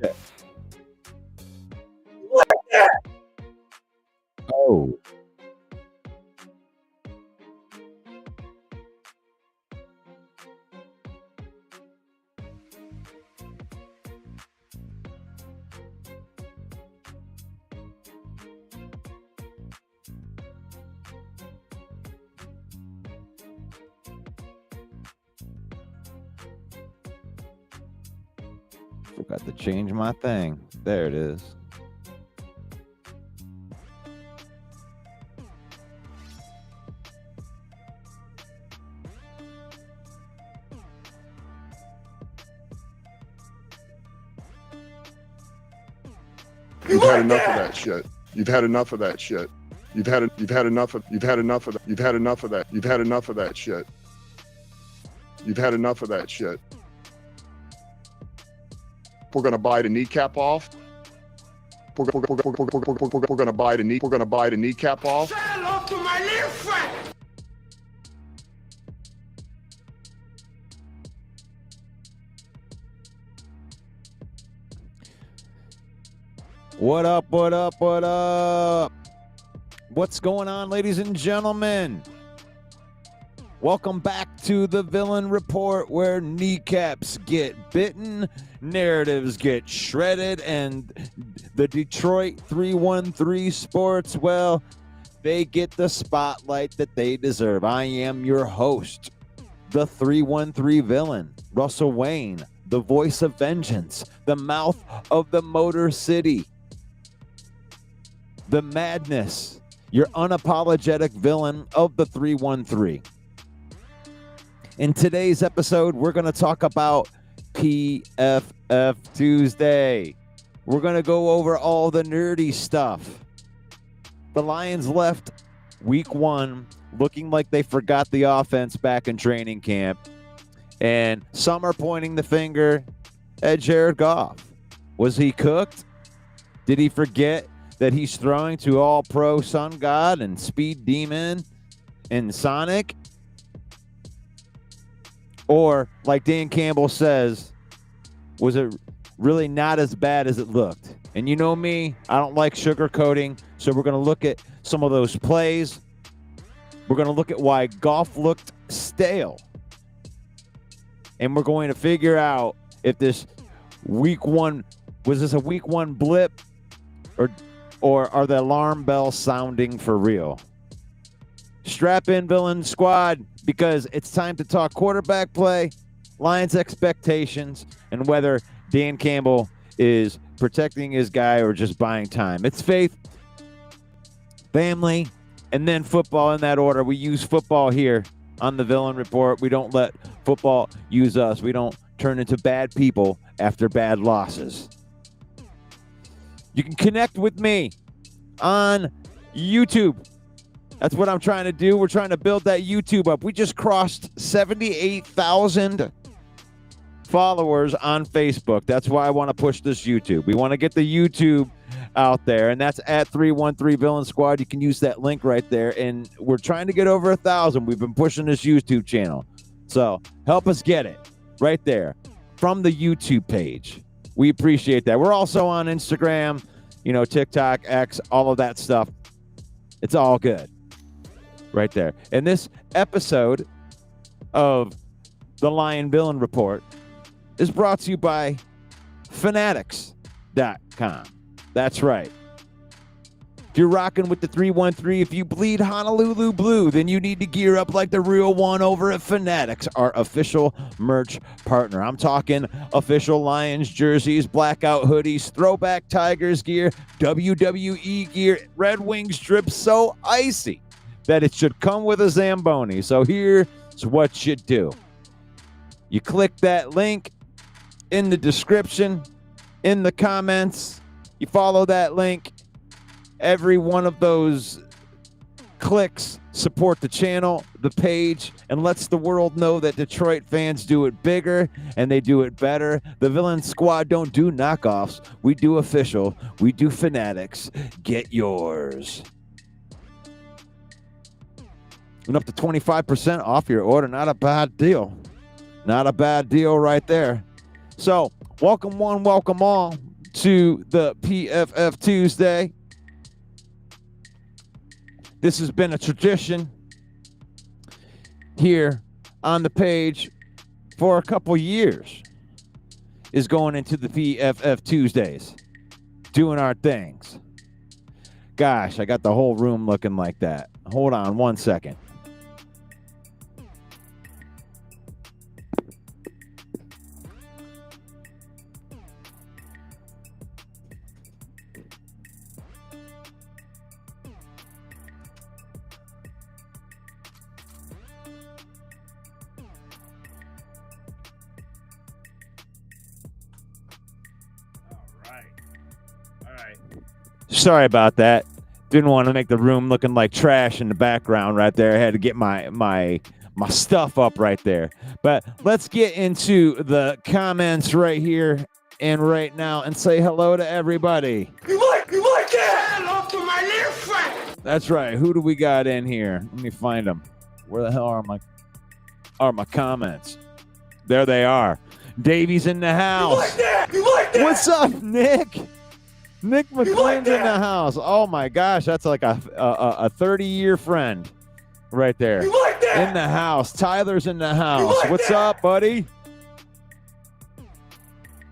Yeah. Like that. Oh. Forgot to change my thing. There it is. You've had enough of that shit. You've had enough of that shit. You've had enough of that. You've had enough of that. You've had enough of that shit. You've had enough of that shit. We're gonna bite a kneecap off. We're gonna bite a knee. We're gonna bite a kneecap off. Say hello to my little friend. What up, what up, what up? What's going on, ladies and gentlemen? Welcome back to the Villain Report, where kneecaps get bitten, narratives get shredded, and the Detroit 313 Sports, well, they get the spotlight that they deserve. I am your host, the 313 Villain, Russell Wayne, the voice of vengeance, the mouth of the Motor City, the madness, your unapologetic villain of the 313. In today's episode, we're going to talk about PFF Tuesday. We're going to go over all the nerdy stuff. The Lions left week 1 looking like they forgot the offense back in training camp. And some are pointing the finger at Jared Goff. Was he cooked? Did he forget that he's throwing to all-pro Sun God and Speed Demon and Sonic? Or, like Dan Campbell says, was it really not as bad as it looked? And you know me, I don't like sugarcoating, so we're going to look at some of those plays. We're going to look at why Goff looked stale. And we're going to figure out if this week 1, was this a week 1 blip, or are the alarm bells sounding for real? Strap in, Villain Squad, because it's time to talk quarterback play, Lions expectations, and whether Dan Campbell is protecting his guy or just buying time. It's faith, family, and then football in that order. We use football here on the Villain Report. We don't let football use us. We don't turn into bad people after bad losses. You can connect with me on YouTube. That's what I'm trying to do. We're trying to build that YouTube up. We just crossed 78,000 followers on Facebook. That's why I want to push this YouTube. We want to get the YouTube out there, and that's at 313 Villain Squad. You can use that link right there, and we're trying to get over 1,000. We've been pushing this YouTube channel, so help us get it right there from the YouTube page. We appreciate that. We're also on Instagram, TikTok, X, all of that stuff. It's all good right there. And this episode of the Lion Villain Report is brought to you by Fanatics.com. That's right. If you're rocking with the 313, if you bleed Honolulu blue, then you need to gear up like the real one over at Fanatics, our official merch partner. I'm talking official Lions jerseys, blackout hoodies, throwback Tigers gear, WWE gear, Red Wings strips so icy that it should come with a Zamboni. So here's what you do. You click that link in the description, in the comments. You follow that link. Every one of those clicks support the channel, the page, and lets the world know that Detroit fans do it bigger and they do it better. The Villain Squad don't do knockoffs. We do official. We do Fanatics. Get yours. And up to 25% off your order. Not a bad deal. Not a bad deal right there. So, welcome one, welcome all. to the PFF Tuesday. This has been a tradition here on the page for a couple years, is going into the PFF Tuesdays, doing our things. Gosh, I got the whole room looking like that. Hold on one second. Sorry about that. Didn't want to make the room looking like trash in the background right there. I had to get my stuff up right there. But let's get into the comments right here and right now and say hello to everybody. You like that? Hello to my little friend. That's right. Who do we got in here? Let me find them. Where the hell are my comments? There they are. Davy's in the house. You like that? You like that? What's up, Nick? Nick McLean's in the house. Oh my gosh, that's like a 30-year friend right there. You like that? In the house. Tyler's in the house. like What's that? up, buddy?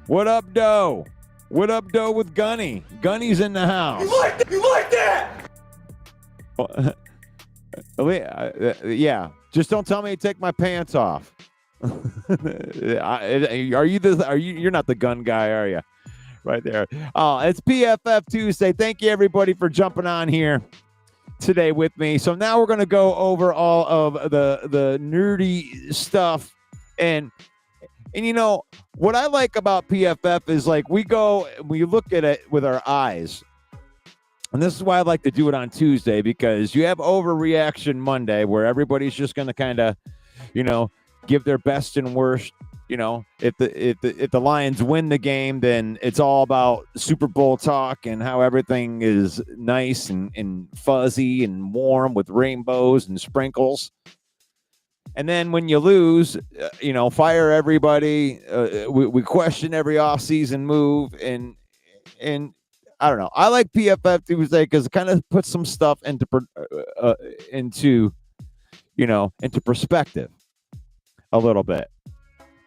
What up, Doe? What up, Doe with Gunny? Gunny's in the house. You like that? You like that? Yeah, just don't tell me to take my pants off. You're not the gun guy, are you? Right there. Oh, it's PFF Tuesday. Thank you, everybody, for jumping on here today with me. So now we're going to go over all of the nerdy stuff. And you know, what I like about PFF is, like, we look at it with our eyes. And this is why I like to do it on Tuesday, because you have Overreaction Monday, where everybody's just going to kind of, you know, give their best and worst. You know, if the Lions win the game, then it's all about Super Bowl talk and how everything is nice and fuzzy and warm with rainbows and sprinkles. And then when you lose, you know, fire everybody. We question every offseason move, and I don't know. I like PFF Tuesday because it kind of puts some stuff into perspective a little bit.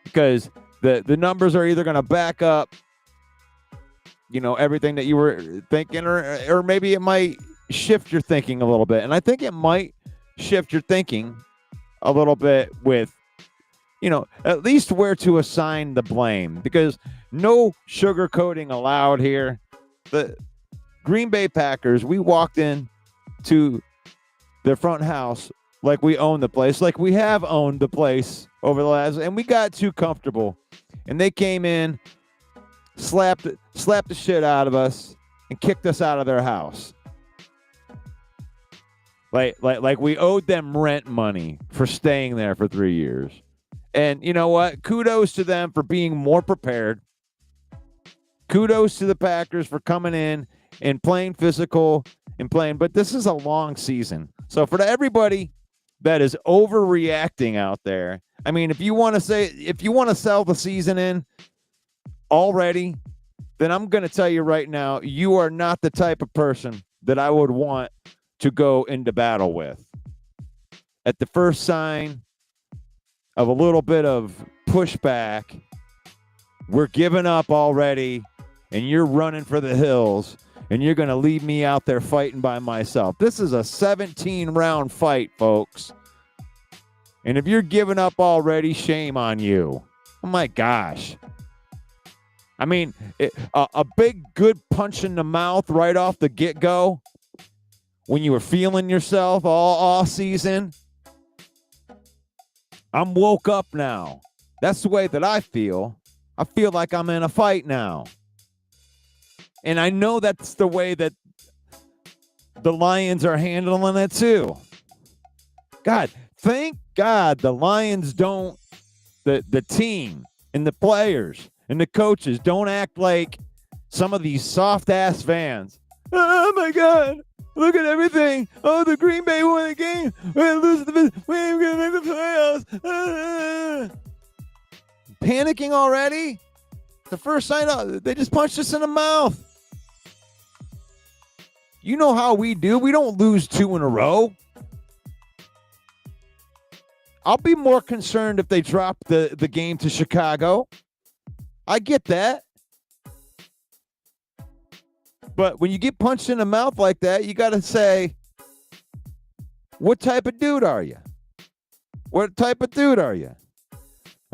Because the numbers are either going to back up, you know, everything that you were thinking, or maybe it might shift your thinking a little bit. And I think it might shift your thinking a little bit with, you know, at least where to assign the blame. Because no sugarcoating allowed here. The Green Bay Packers, we walked in to their front house like we own the place, like we have owned the place over the last, and we got too comfortable, and they came in, slapped the shit out of us, and kicked us out of their house. Like we owed them rent money for staying there for 3 years. And you know what? Kudos to them for being more prepared. Kudos to the Packers for coming in and playing physical and playing, but this is a long season. So for everybody that is overreacting out there, I mean, if you want to sell the season in already, then I'm going to tell you right now, you are not the type of person that I would want to go into battle with. At the first sign of a little bit of pushback, we're giving up already, and you're running for the hills, and you're going to leave me out there fighting by myself. This is a 17-round fight, folks. And if you're giving up already, shame on you. Oh, my gosh. I mean, a big, good punch in the mouth right off the get-go when you were feeling yourself all season. I'm woke up now. That's the way that I feel. I feel like I'm in a fight now. And I know that's the way that the Lions are handling it too. God, thank God the Lions don't, the team and the players and the coaches don't act like some of these soft-ass fans. Oh, my God. Look at everything. Oh, the Green Bay won the game. We're losing we ain't going to make the playoffs. Panicking already? The first sign, they just punched us in the mouth. You know how we do. We don't lose 2 in a row. I'll be more concerned if they drop the game to Chicago. I get that. But when you get punched in the mouth like that, you got to say, what type of dude are you? What type of dude are you?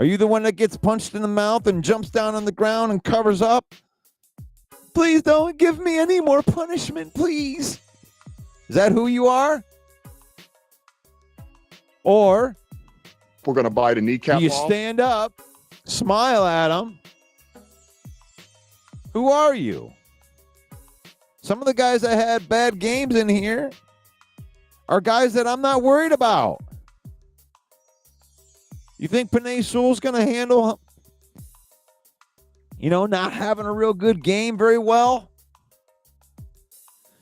Are you the one that gets punched in the mouth and jumps down on the ground and covers up? Please don't give me any more punishment, please. Is that who you are? Or We're going to bite a kneecap do you off. stand up, smile at them? Who are you? Some of the guys that had bad games in here are guys that I'm not worried about. You think Penei Sewell's going to handle, not having a real good game very well?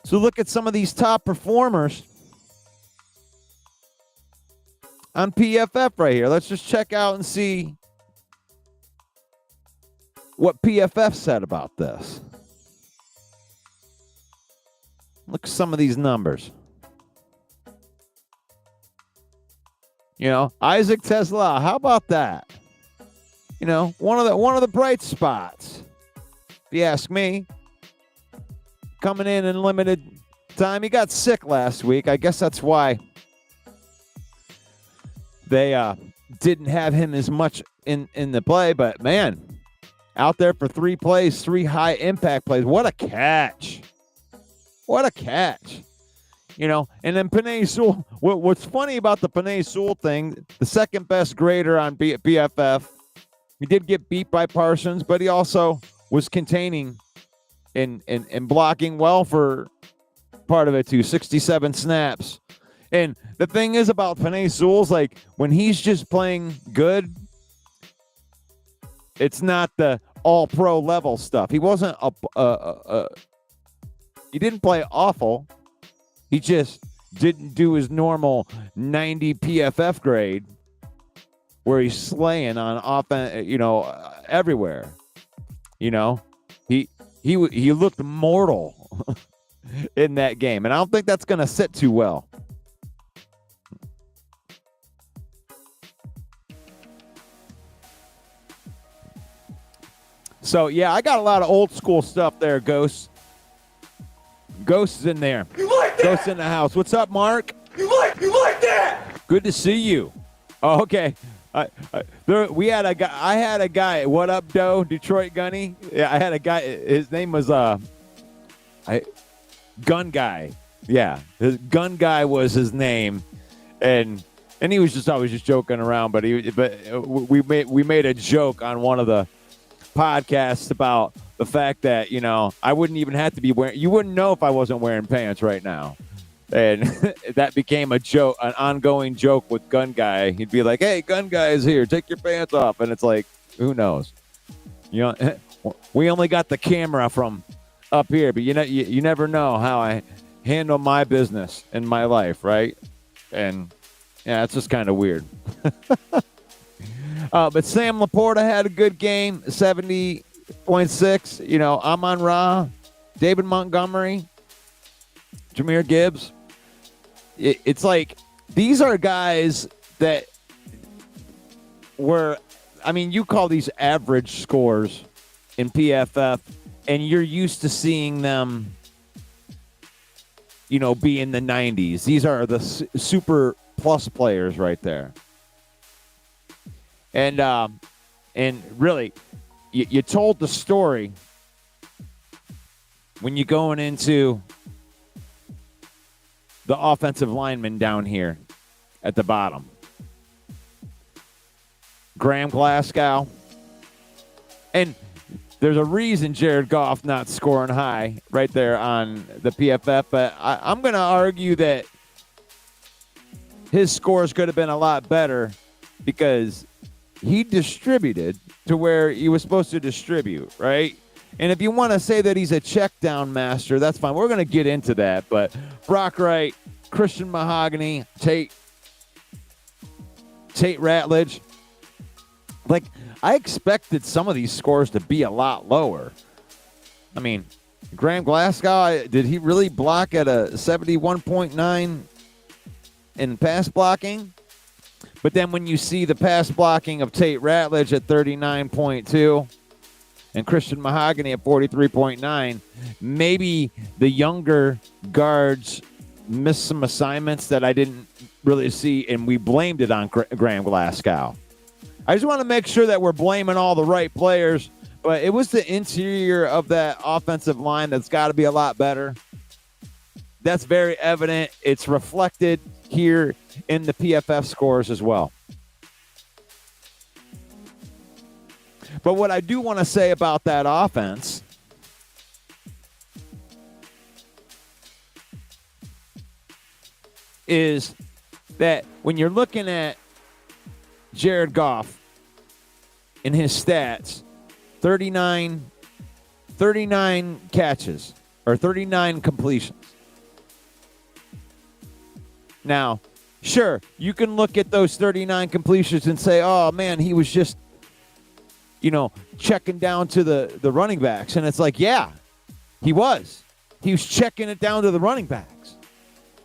So look at some of these top performers on PFF right here. Let's just check out and see what PFF said about this. Look at some of these numbers. Isaac Tesla, how about that? One of the bright spots, if you ask me. Coming in limited time. He got sick last week. I guess that's why they didn't have him as much in the play. But, man, out there for 3 plays, 3 high-impact plays. What a catch. What a catch. And then Penei Sewell. What's funny about the Penei Sewell thing, the second best grader on PFF, he did get beat by Parsons, but he also was containing and blocking well for part of it too, 67 snaps. And the thing is about Penei Sewell's, like, when he's just playing good, it's not the all-pro level stuff. He wasn't he didn't play awful. He just didn't do his normal 90 PFF grade where he's slaying on offense, everywhere. He looked mortal in that game, and I don't think that's going to sit too well. So, yeah, I got a lot of old school stuff there, Ghost. Ghost is in there. You like that? Ghost in the house. What's up, Mark? You like that? Good to see you. Oh, okay. I had a guy. What up, Doe? Detroit Gunny. Yeah, I had a guy. His name was Gun Guy. Yeah, his Gun Guy was his name, and he was just always just joking around. But we made a joke on one of the podcasts about the fact that I wouldn't even have to be wearing. You wouldn't know if I wasn't wearing pants right now. And that became a joke, an ongoing joke with Gun Guy. He'd be like, "Hey, Gun Guy is here. Take your pants off." And it's like, who knows? We only got the camera from up here, but you never know how I handle my business in my life, right? And yeah, it's just kind of weird. But Sam Laporta had a good game, 70.6. Amon-Ra, David Montgomery, Jahmyr Gibbs. It's like these are guys that were, you call these average scores in PFF, and you're used to seeing them, be in the 90s. These are the super plus players right there. And really, you told the story when you're going into the offensive lineman down here at the bottom. Graham Glasgow. And there's a reason Jared Goff not scoring high right there on the PFF, but I'm going to argue that his scores could have been a lot better because he distributed to where he was supposed to distribute, right? And if you want to say that he's a check down master, that's fine. We're going to get into that. But Brock Wright, Christian Mahogany, Tate Ratledge. Like, I expected some of these scores to be a lot lower. I mean, Graham Glasgow, did he really block at a 71.9 in pass blocking? But then when you see the pass blocking of Tate Ratledge at 39.2 and Christian Mahogany at 43.9, maybe the younger guards missed some assignments that I didn't really see, and we blamed it on Graham Glasgow. I just want to make sure that we're blaming all the right players, but it was the interior of that offensive line that's got to be a lot better. That's very evident. It's reflected here in the PFF scores as well. But what I do want to say about that offense is that when you're looking at Jared Goff in his stats, 39 catches or 39 completions. Now, sure, you can look at those 39 completions and say, oh, man, he was just, checking down to the running backs. And it's like, yeah, he was. He was checking it down to the running backs.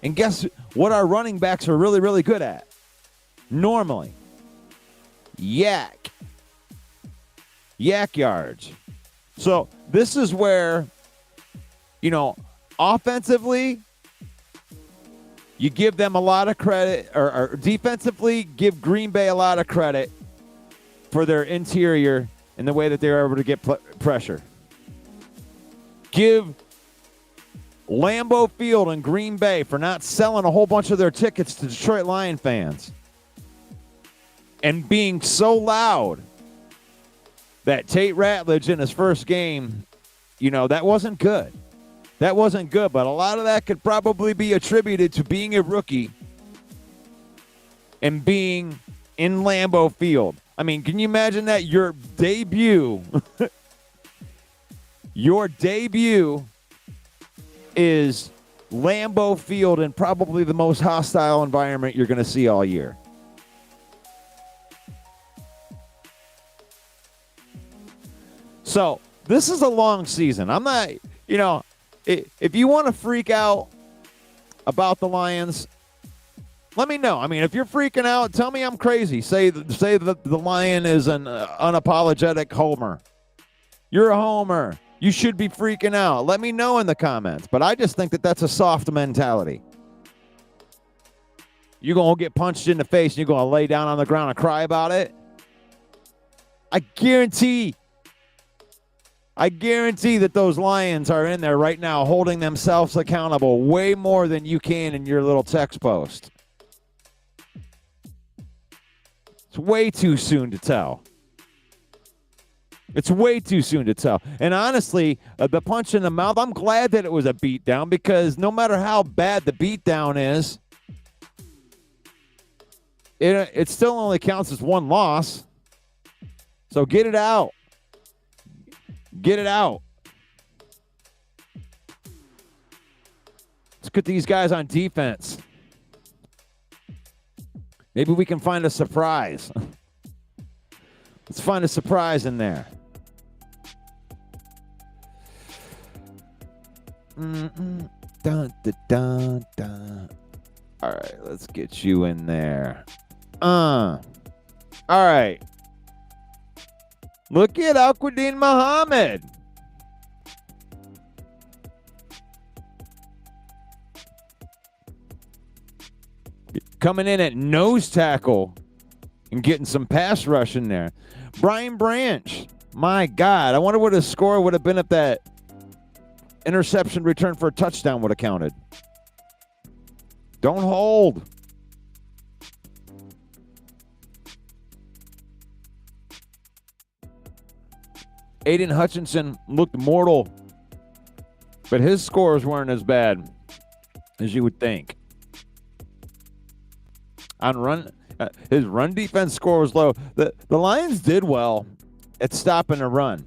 And guess what our running backs are really, really good at? Normally. Yak yards. So this is where, offensively, you give them a lot of credit, or defensively, give Green Bay a lot of credit for their interior and the way that they're able to get pressure. Give Lambeau Field and Green Bay for not selling a whole bunch of their tickets to Detroit Lion fans and being so loud that Tate Ratledge in his first game, that wasn't good. That wasn't good, but a lot of that could probably be attributed to being a rookie and being in Lambeau Field. I mean, can you imagine that? Your debut is Lambeau Field in probably the most hostile environment you're going to see all year. So this is a long season. I'm not, if you want to freak out about the Lions, let me know. I mean, if you're freaking out, tell me I'm crazy. Say that the Lion is an unapologetic homer. You're a homer. You should be freaking out. Let me know in the comments. But I just think that that's a soft mentality. You're going to get punched in the face and you're going to lay down on the ground and cry about it? I guarantee that those Lions are in there right now holding themselves accountable way more than you can in your little text post. It's way too soon to tell. It's way too soon to tell. And honestly, the punch in the mouth, I'm glad that it was a beatdown, because no matter how bad the beatdown is, it still only counts as one loss. So get it out. Get it out. Let's get these guys on defense. Maybe we can find a surprise. Let's find a surprise in there. Dun, dun, dun, dun. All right, let's get you in there. All right. Look at Aquadin Muhammad. Coming in at nose tackle and getting some pass rush in there. Brian Branch. My God. I wonder what his score would have been if that interception return for a touchdown would have counted. Don't hold. Aiden Hutchinson looked mortal, but his scores weren't as bad as you would think. On run, his run defense score was low. The Lions did well at stopping the run.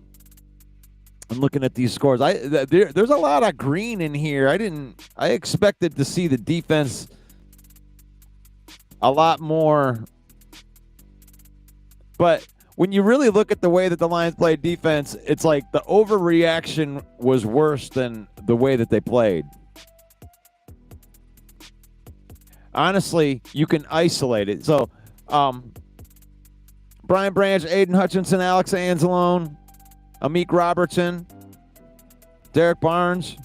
I'm looking at these scores. There's a lot of green in here. I expected to see the defense a lot more. But when you really look at the way that the Lions played defense, it's like the overreaction was worse than the way that they played. Honestly, you can isolate it. So, Brian Branch, Aiden Hutchinson, Alex Anzalone, Amik Robertson, Derek Barnes,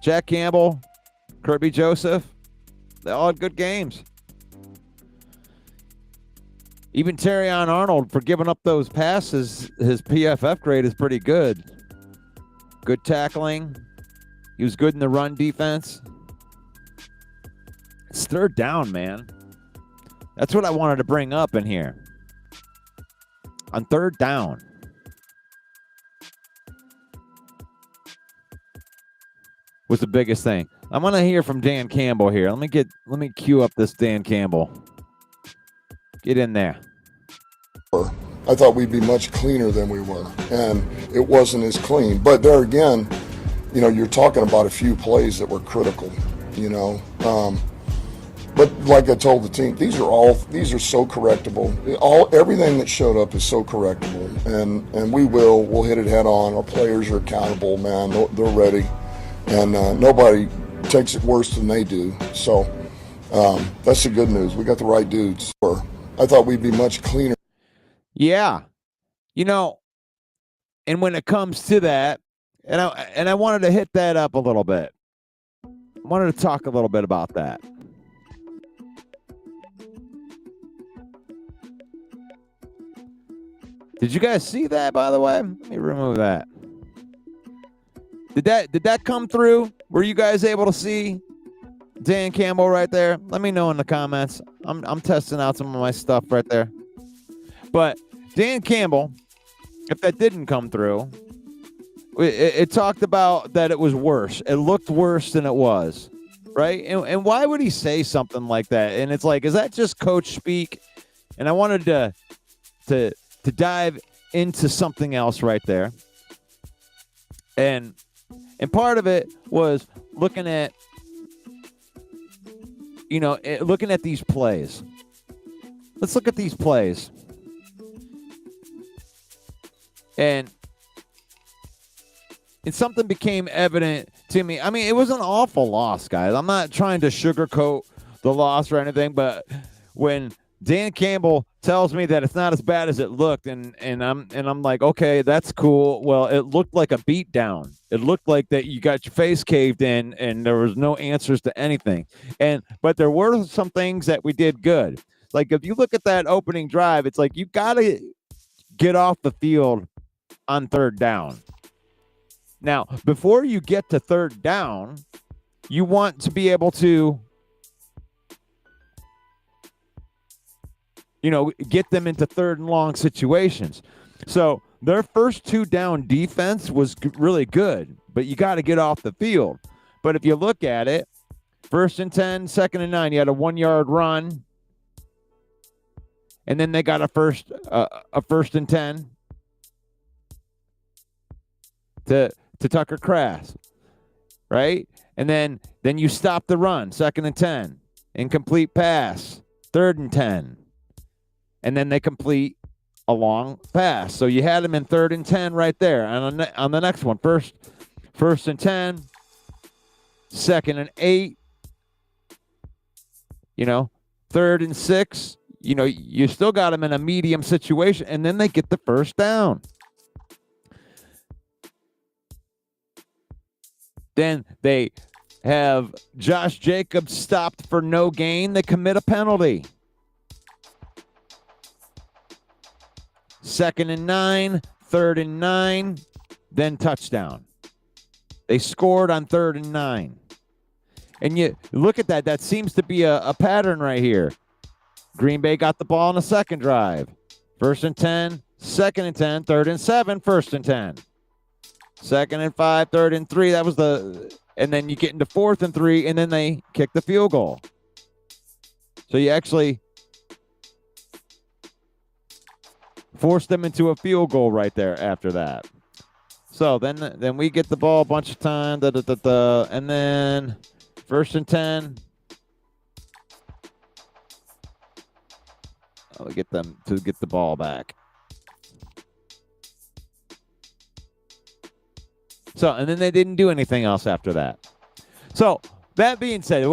Jack Campbell, Kirby Joseph, they all had good games. Even Terrion Arnold, for giving up those passes, his PFF grade is pretty good. Good tackling. He was good in the run defense. It's third down, man. That's what I wanted to bring up in here. On third down. Was the biggest thing. I want to hear from Dan Campbell here. Let me cue up this Dan Campbell. Get in there. I thought we'd be much cleaner than we were, and it wasn't as clean. But there again, you know, you're talking about a few plays that were critical, you know. But like I told the team, these are so correctable. Everything that showed up is so correctable, and we'll hit it head on. Our players are accountable, man. They're ready, and nobody takes it worse than they do. So that's the good news. We got the right dudes. I thought we'd be much cleaner. Yeah, you know, and when it comes to that, and I wanted to hit that up a little bit. I wanted to talk a little bit about that. Did you guys see that, by the way? Let me remove that. Did that come through? Were you guys able to see Dan Campbell right there? Let me know in the comments. I'm testing out some of my stuff right there. But Dan Campbell, if that didn't come through, it talked about that it was worse. It looked worse than it was, right? And why would he say something like that? And it's like, is that just coach speak? And I wanted to dive into something else right there. And part of it was looking at, you know, looking at these plays. Let's look at these plays. And something became evident to me. I mean, it was an awful loss, guys. I'm not trying to sugarcoat the loss or anything, but when Dan Campbell tells me that it's not as bad as it looked, and I'm like, okay, that's cool. Well, it looked like a beatdown. It looked like that you got your face caved in, and there was no answers to anything. But there were some things that we did good. Like if you look at that opening drive, it's like you got to get off the field on third down. Now, before you get to third down, you want to be able to, you know, get them into third and long situations. So their first two down defense was really good, but you got to get off the field. But if you look at it, 1st and 10, 2nd and 9, you had a 1-yard run, and then they got a first and 10 to Tucker Kraft, right? And then you stop the run, 2nd and 10, incomplete pass, 3rd and 10. And then they complete a long pass. So you had them in 3rd and 10 right there. And on the next one, first and 10, 2nd and 8, you know, 3rd and 6, you know, you still got them in a medium situation, and then they get the first down. Then they have Josh Jacobs stopped for no gain. They commit a penalty. 2nd and 9, 3rd and 9, then touchdown. They scored on 3rd and 9. And you look at that. That seems to be a pattern right here. Green Bay got the ball on the second drive. 1st and 10, 2nd and 10, 3rd and 7, 1st and 10. 2nd and 5, 3rd and 3. That was and then you get into 4th and 3, and then they kick the field goal. So you actually force them into a field goal right there after that. So then we get the ball a bunch of time, and then 1st and 10. We get them to get the ball back. So, and then they didn't do anything else after that. So, that being said,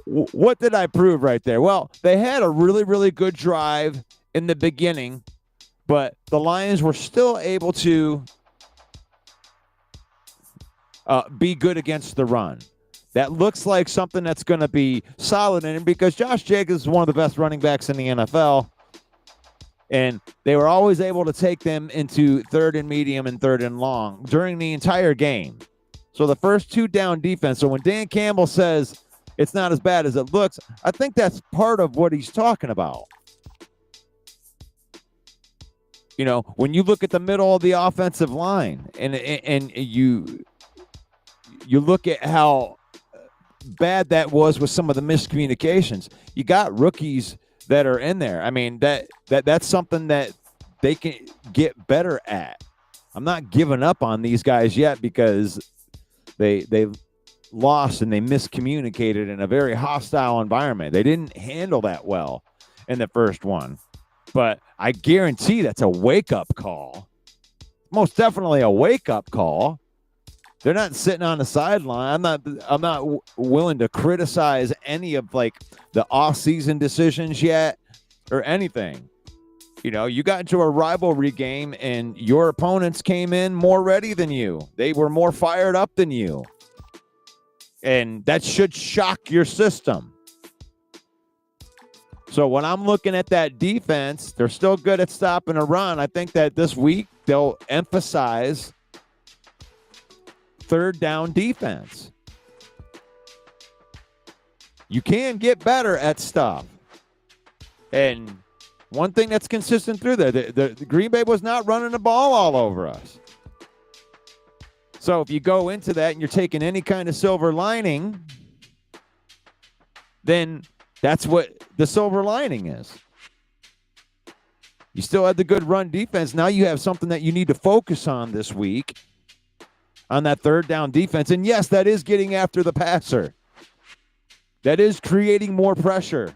what did I prove right there? Well, they had a really, really good drive in the beginning, but the Lions were still able to be good against the run. That looks like something that's going to be solid in it because Josh Jacobs is one of the best running backs in the NFL, and they were always able to take them into third and medium and third and long during the entire game. So the first 2 down defense. So when Dan Campbell says it's not as bad as it looks, I think that's part of what he's talking about. You know, when you look at the middle of the offensive line and you look at how bad that was with some of the miscommunications, you got rookies that are in there. I mean, that's something that they can get better at. I'm not giving up on these guys yet because they lost and they miscommunicated in a very hostile environment. They didn't handle that well in the first one. But I guarantee that's a wake-up call. Most definitely a wake-up call. They're not sitting on the sideline. I'm not willing to criticize any of like the off-season decisions yet or anything. You know, you got into a rivalry game and your opponents came in more ready than you. They were more fired up than you. And that should shock your system. So when I'm looking at that defense, they're still good at stopping a run. I think that this week they'll emphasize third down defense. You can get better at stuff. And one thing that's consistent through there, the Green Bay was not running the ball all over us. So if you go into that and you're taking any kind of silver lining, then that's what the silver lining is. You still had the good run defense. Now you have something that you need to focus on this week on that third down defense. And yes, that is getting after the passer. That is creating more pressure.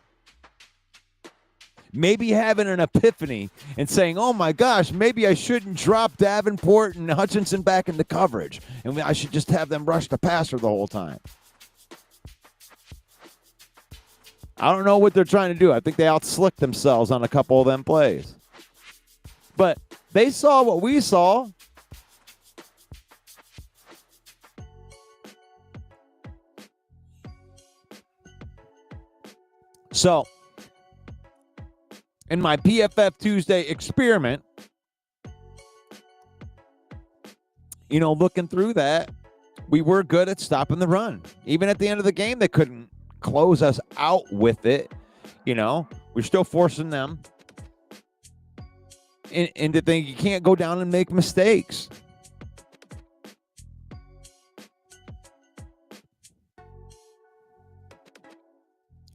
Maybe having an epiphany and saying, oh my gosh, maybe I shouldn't drop Davenport and Hutchinson back into coverage. And I should just have them rush the passer the whole time. I don't know what they're trying to do. I think they out-slicked themselves on a couple of them plays. But they saw what we saw. So, in my PFF Tuesday experiment, you know, looking through that, we were good at stopping the run. Even at the end of the game, they couldn't close us out with it. You know, we're still forcing them into thinking you can't go down and make mistakes.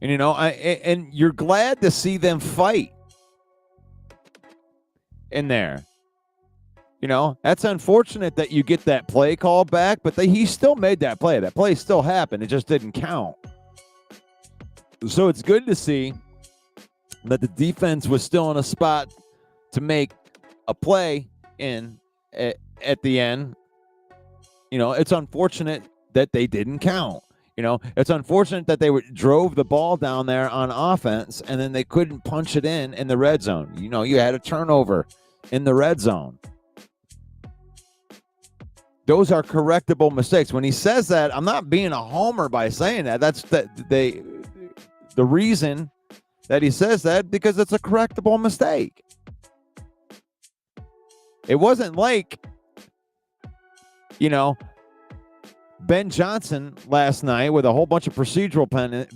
And, you know, and you're glad to see them fight in there. You know, that's unfortunate that you get that play call back, but he still made that play. That play still happened. It just didn't count. So it's good to see that the defense was still in a spot to make a play at the end. You know, it's unfortunate that they didn't count. You know, it's unfortunate that they drove the ball down there on offense and then they couldn't punch it in the red zone. You know, you had a turnover in the red zone. Those are correctable mistakes. When he says that, I'm not being a homer by saying that. That's the reason that he says that, because it's a correctable mistake. It wasn't like, you know, Ben Johnson last night with a whole bunch of procedural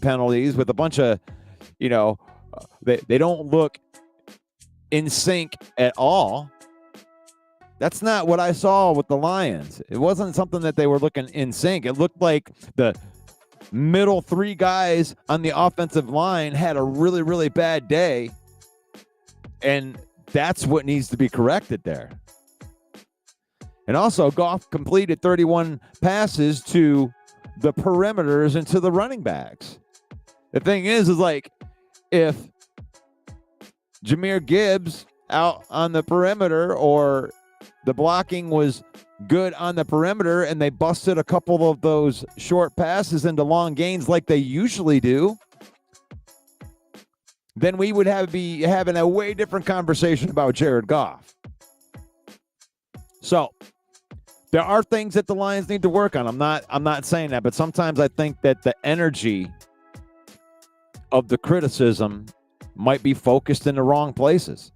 penalties with a bunch of, you know, they don't look in sync at all. That's not what I saw with the Lions. It wasn't something that they were looking in sync. It looked like the middle three guys on the offensive line had a really, really bad day. And that's what needs to be corrected there. And also, Goff completed 31 passes to the perimeters and to the running backs. The thing is like, if Jahmyr Gibbs out on the perimeter or The blocking was good on the perimeter, and they busted a couple of those short passes into long gains like they usually do, then we would be having a way different conversation about Jared Goff. So there are things that the Lions need to work on. I'm not saying that, but sometimes I think that the energy of the criticism might be focused in the wrong places.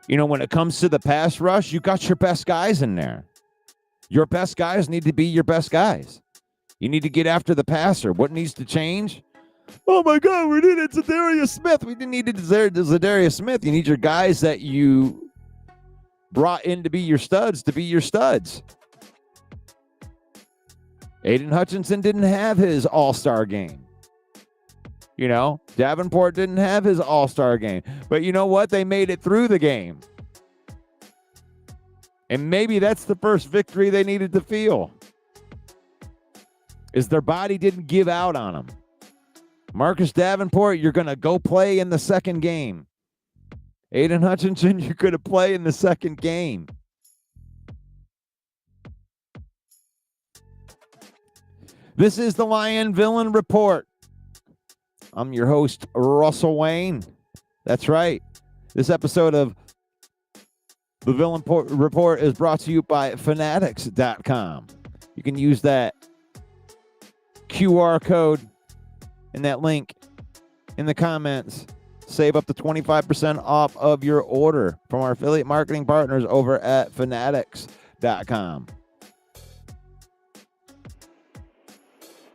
You know, when it comes to the pass rush, you got your best guys in there. Your best guys need to be your best guys. You need to get after the passer. What needs to change? Oh my God, we needed Zadarius Smith. We didn't need Zadarius Smith. You need your guys that you brought in to be your studs Aiden Hutchinson didn't have his all-star game. You know, Davenport didn't have his all-star game. But you know what? They made it through the game. And maybe that's the first victory they needed to feel, is their body didn't give out on them. Marcus Davenport, you're going to go play in the second game. Aiden Hutchinson, you're going to play in the second game. This is the Lion Villain Report. I'm your host, Russell Wayne. That's right. This episode of the Villain Report is brought to you by Fanatics.com. You can use that QR code and that link in the comments. Save up to 25% off of your order from our affiliate marketing partners over at Fanatics.com.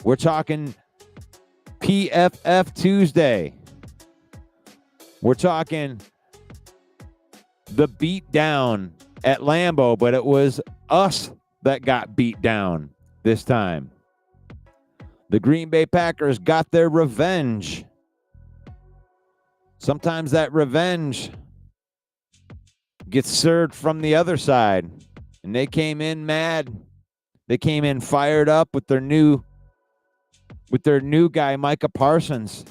We're talking PFF Tuesday. We're talking the beat down at Lambeau, but it was us that got beat down this time. The Green Bay Packers got their revenge. Sometimes that revenge gets served from the other side. And they came in mad. They came in fired up with their new guy, Micah Parsons.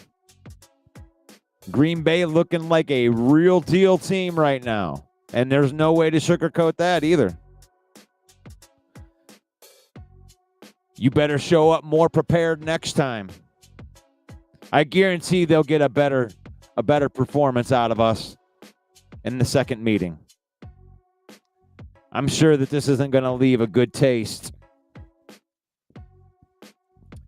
Green Bay looking like a real deal team right now. And there's no way to sugarcoat that either. You better show up more prepared next time. I guarantee they'll get a better performance out of us in the second meeting. I'm sure that this isn't going to leave a good taste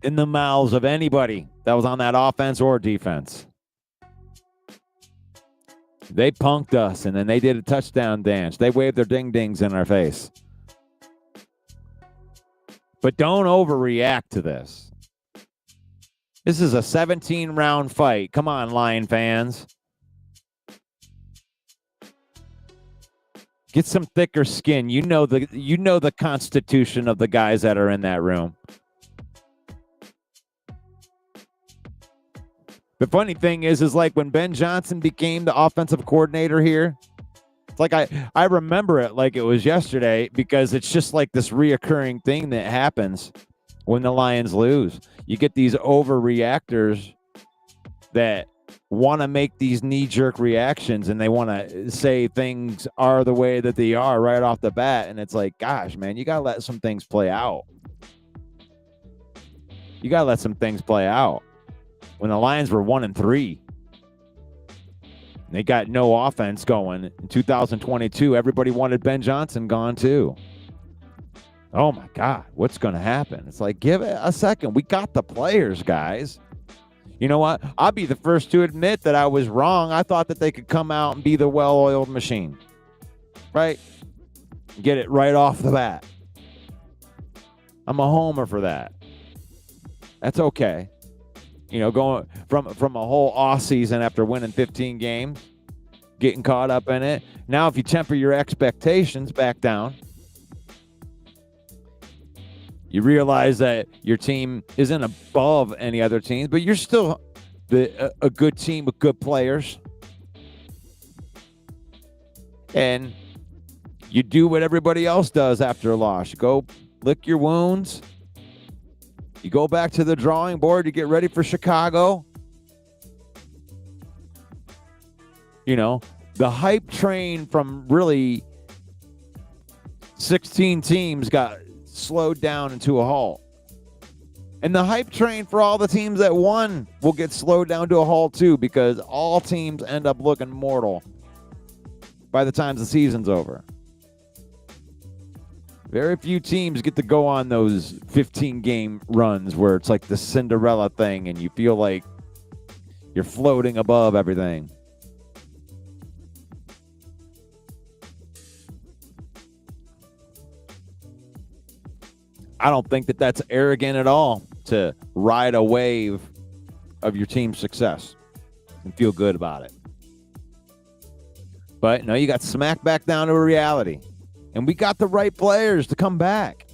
in the mouths of anybody that was on that offense or defense. They punked us, and then they did a touchdown dance. They waved their ding-dings in our face. But don't overreact to this. This is a 17-round fight. Come on, Lion fans. Get some thicker skin. You know the constitution of the guys that are in that room. The funny thing is like when Ben Johnson became the offensive coordinator here, it's like I remember it like it was yesterday, because it's just like this reoccurring thing that happens when the Lions lose. You get these overreactors that want to make these knee-jerk reactions, and they want to say things are the way that they are right off the bat. And it's like, gosh, man, you got to let some things play out. You got to let some things play out. When the Lions were 1-3, they got no offense going. In 2022, everybody wanted Ben Johnson gone too. Oh my God, what's going to happen? It's like, give it a second. We got the players, guys. You know what? I'll be the first to admit that I was wrong. I thought that they could come out and be the well-oiled machine, right? Get it right off the bat. I'm a homer for that. That's okay. You know, going from a whole off season after winning 15 games, getting caught up in it. Now, if you temper your expectations back down, you realize that your team isn't above any other teams, but you're still a good team with good players. And you do what everybody else does after a loss. You go lick your wounds. You go back to the drawing board. You get ready for Chicago. You know, the hype train from really 16 teams got slowed down into a halt. And the hype train for all the teams that won will get slowed down to a halt too, because all teams end up looking mortal by the time the season's over. Very few teams get to go on those 15-game runs where it's like the Cinderella thing and you feel like you're floating above everything. I don't think that that's arrogant at all to ride a wave of your team's success and feel good about it. But no, you got smacked back down to reality. And we got the right players to come back.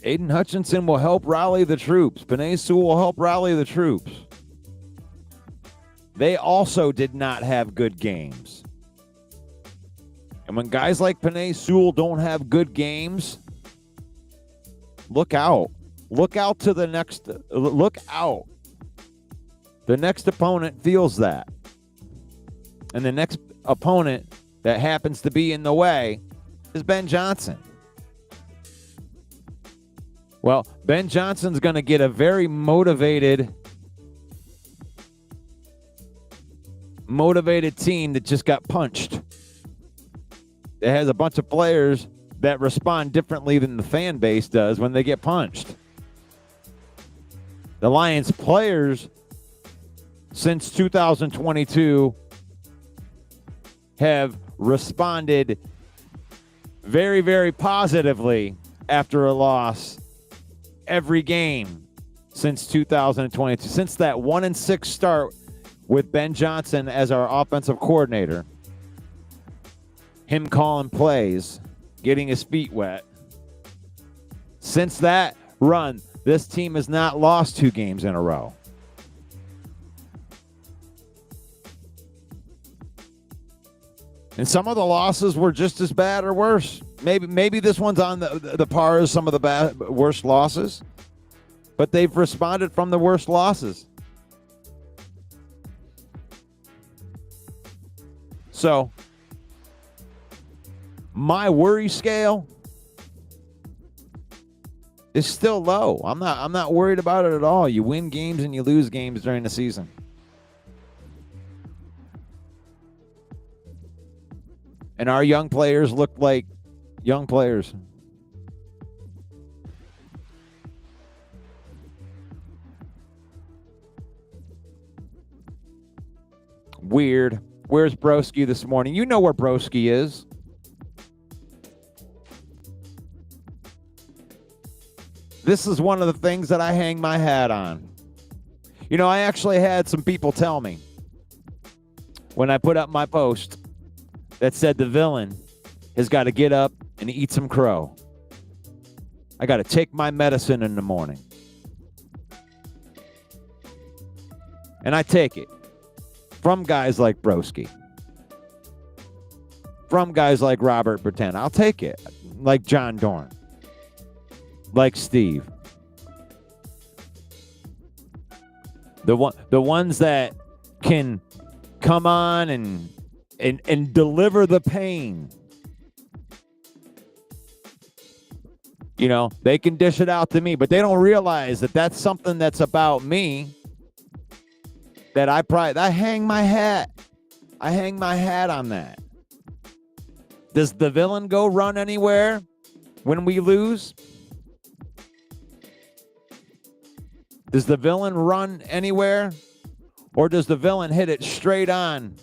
Aiden Hutchinson will help rally the troops. Penei Sewell will help rally the troops. They also did not have good games. And when guys like Penei Sewell don't have good games, look out. Look out to the next. Look out. The next opponent feels that. And the next opponent that happens to be in the way is Ben Johnson. Well, Ben Johnson's going to get a very motivated team that just got punched. It has a bunch of players that respond differently than the fan base does when they get punched. The Lions players since 2022 have responded very, very positively after a loss every game since 2022. Since that 1-6 start with Ben Johnson as our offensive coordinator, him calling plays, getting his feet wet. Since that run, this team has not lost 2 games in a row. And some of the losses were just as bad or worse. Maybe this one's on the par as some of the worst losses, but they've responded from the worst losses. So, my worry scale is still low. I'm not worried about it at all. You win games and you lose games during the season. And our young players look like young players. Weird. Where's Broski this morning? You know where Broski is. This is one of the things that I hang my hat on. You know, I actually had some people tell me when I put up my post that said the villain has got to get up and eat some crow. I got to take my medicine in the morning. And I take it from guys like Broski, from guys like Robert Berten. I'll take it. Like John Dorn, like Steve. The ones that can come on and deliver the pain. You know, they can dish it out to me, but they don't realize that that's something that's about me. That I hang my hat. I hang my hat on that. Does the villain go run anywhere when we lose? Does the villain run anywhere? Or does the villain hit it straight on?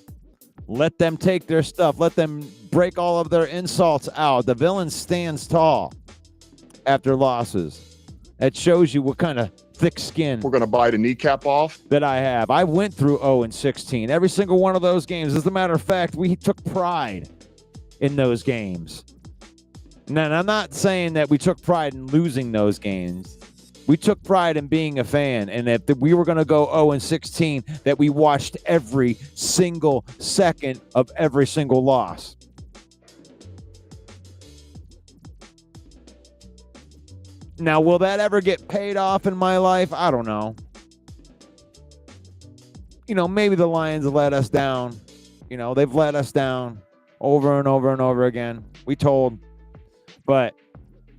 Let them take their stuff. Let them break all of their insults out. The villain stands tall after losses. That shows you what kind of thick skin We're going to bite a kneecap off. that I have. I went through 0-16. Every single one of those games. As a matter of fact, we took pride in those games. Now, I'm not saying that we took pride in losing those games. We took pride in being a fan, and if we were going to go 0-16, that we watched every single second of every single loss. Now, will that ever get paid off in my life? I don't know. Maybe the Lions let us down. They've let us down over and over and over again. We told. But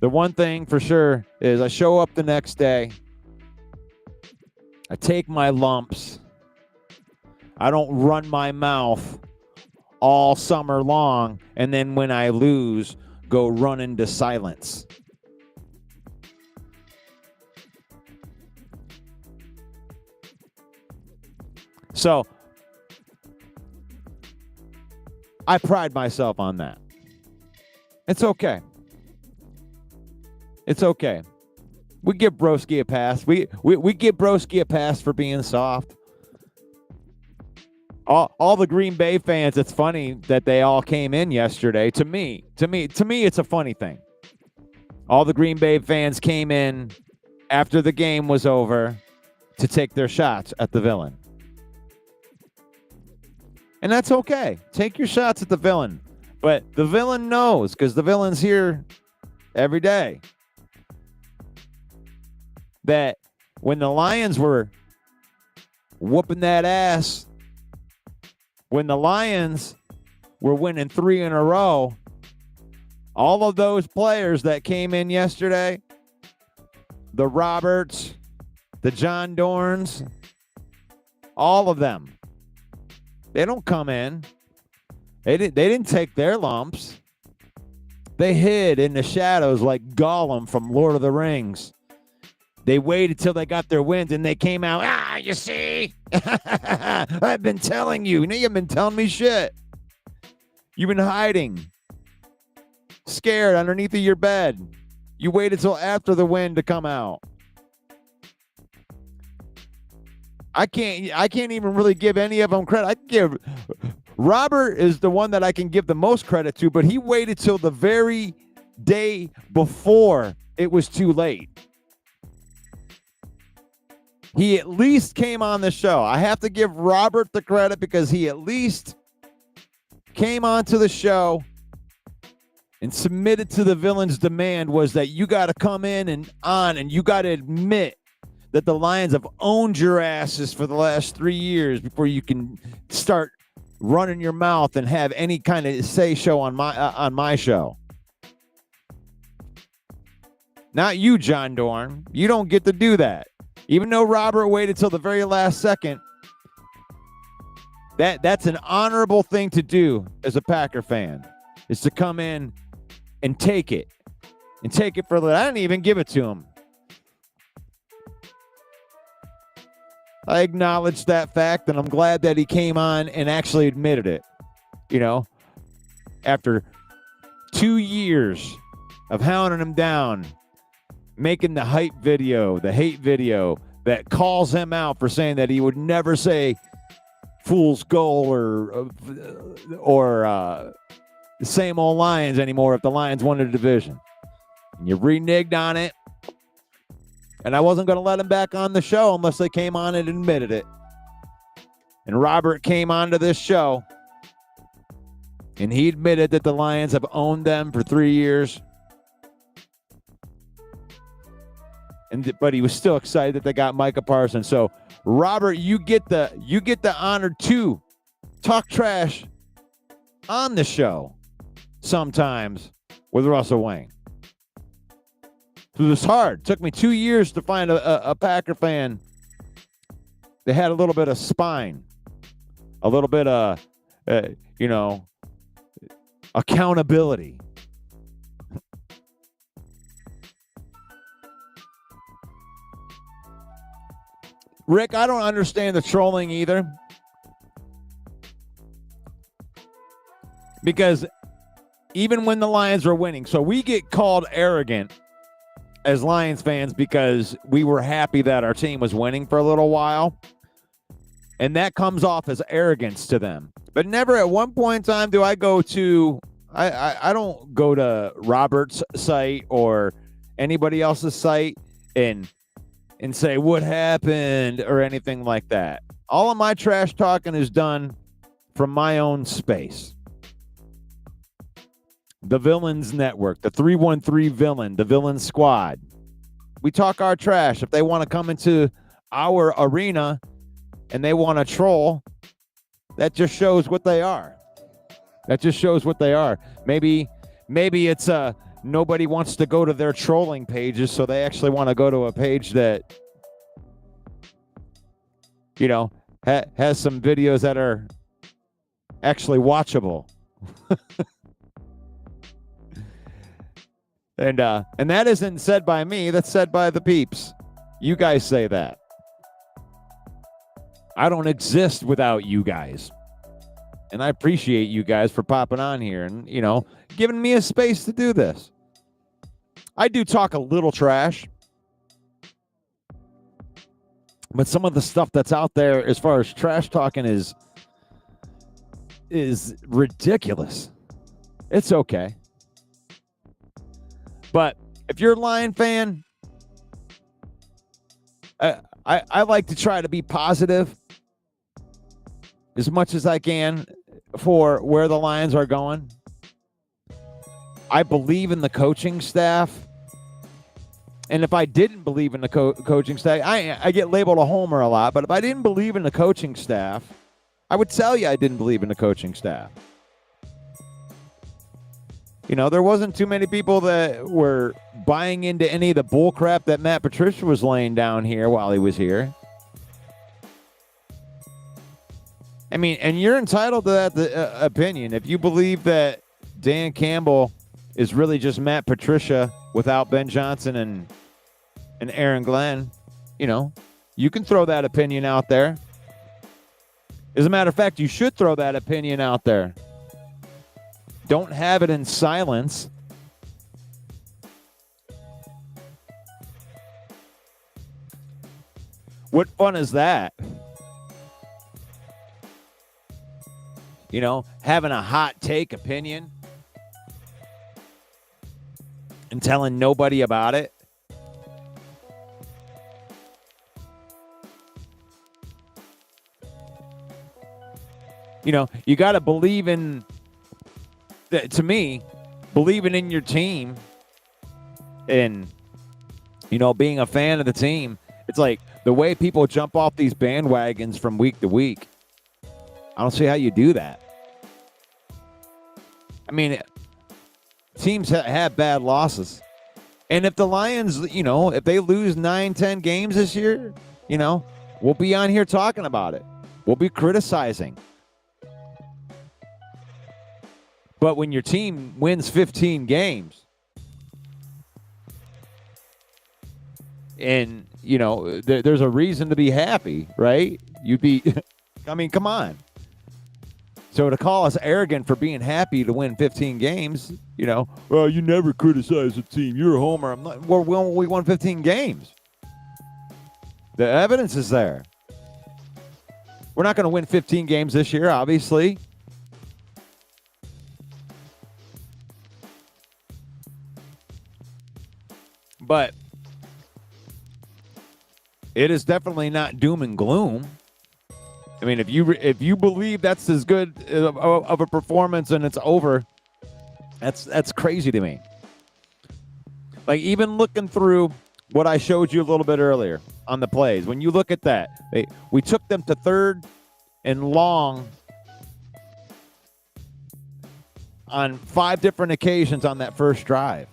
the one thing for sure is I show up the next day. I take my lumps. I don't run my mouth all summer long, and then when I lose, go run into silence. So I pride myself on that. It's okay. It's okay. We give Broski a pass. We give Broski a pass for being soft. All the Green Bay fans, it's funny that they all came in yesterday. To me, it's a funny thing. All the Green Bay fans came in after the game was over to take their shots at the villain. And that's okay. Take your shots at the villain. But the villain knows, because the villain's here every day, that when the Lions were whooping that ass, when the Lions were winning 3 in a row, all of those players that came in yesterday, the Roberts, the John Dorns, all of them, they don't come in. They didn't take their lumps. They hid in the shadows like Gollum from Lord of the Rings. They waited till they got their wins, and they came out, you see? I've been telling you. You've been telling me shit. You've been hiding, scared underneath of your bed. You waited till after the win to come out. I can't even really give any of them credit. I can give Robert is the one that I can give the most credit to, but he waited till the very day before it was too late. He at least came on the show. I have to give Robert the credit because he at least came onto the show and submitted to the villain's demand was that you got to come in and you got to admit that the Lions have owned your asses for the last 3 years before you can start running your mouth and have any kind of say-so on my show. Not you, John Dorn. You don't get to do that. Even though Robert waited till the very last second, that's an honorable thing to do as a Packer fan, is to come in and take it. And take it for the... I didn't even give it to him. I acknowledged that fact, and I'm glad that he came on and actually admitted it. After 2 years of hounding him down, making the hype video, the hate video that calls him out for saying that he would never say fool's goal or the same old Lions anymore if the Lions won the division. And you reneged on it. And I wasn't going to let him back on the show unless they came on and admitted it. And Robert came onto this show, and he admitted that the Lions have owned them for 3 years. But he was still excited that they got Micah Parsons. So, Robert, you get the honor to talk trash on the show sometimes with Russell Wayne. It was hard. It took me 2 years to find a Packer fan that had a little bit of spine, a little bit of, accountability. Rick, I don't understand the trolling either. Because even when the Lions were winning, so we get called arrogant as Lions fans because we were happy that our team was winning for a little while. And that comes off as arrogance to them. But never at one point in time do I go to, I don't go to Robert's site or anybody else's site and say what happened or anything like that. All of my trash talking is done from my own space. The Villains Network, the 313 Villain, the Villain Squad. We talk our trash. If they want to come into our arena and they want to troll, that just shows what they are. That just shows what they are. Maybe it's nobody wants to go to their trolling pages, so they actually want to go to a page that, you know, has some videos that are actually watchable. And that isn't said by me, that's said by the peeps. You guys say that. I don't exist without you guys. And I appreciate you guys for popping on here and, you know, giving me a space to do this. I do talk a little trash. But some of the stuff that's out there as far as trash talking is ridiculous. It's okay. But if you're a Lion fan, I like to try to be positive as much as I can for where the Lions are going. I believe in the coaching staff. And if I didn't believe in the coaching staff, I get labeled a homer a lot, but if I didn't believe in the coaching staff, I would tell you I didn't believe in the coaching staff. You know, there wasn't too many people that were buying into any of the bull crap that Matt Patricia was laying down here while he was here. I mean, and you're entitled to that opinion. If you believe that Dan Campbell is really just Matt Patricia without Ben Johnson and Aaron Glenn, you know, you can throw that opinion out there. As a matter of fact, you should throw that opinion out there. Don't have it in silence. What fun is that? You know, having a hot take opinion and telling nobody about it. You know, you got to believe in, to me, believing in your team and, you know, being a fan of the team. It's like the way people jump off these bandwagons from week to week. I don't see how you do that. I mean, teams have bad losses. And if the Lions, you know, if they lose 9-10 games this year, you know, we'll be on here talking about it. We'll be criticizing. But when your team wins 15 games and, you know, there's a reason to be happy, right? You'd be, I mean, come on. So to call us arrogant for being happy to win 15 games, you know, well, you never criticize the team. You're a homer. I'm not. Well, we won 15 games. The evidence is there. We're not going to win 15 games this year, obviously. But it is definitely not doom and gloom. I mean, if you believe that's as good of a performance and it's over, that's crazy to me. Like, even looking through what I showed you a little bit earlier on the plays, when you look at that, we took them to 3rd and long on 5 different occasions on that first drive.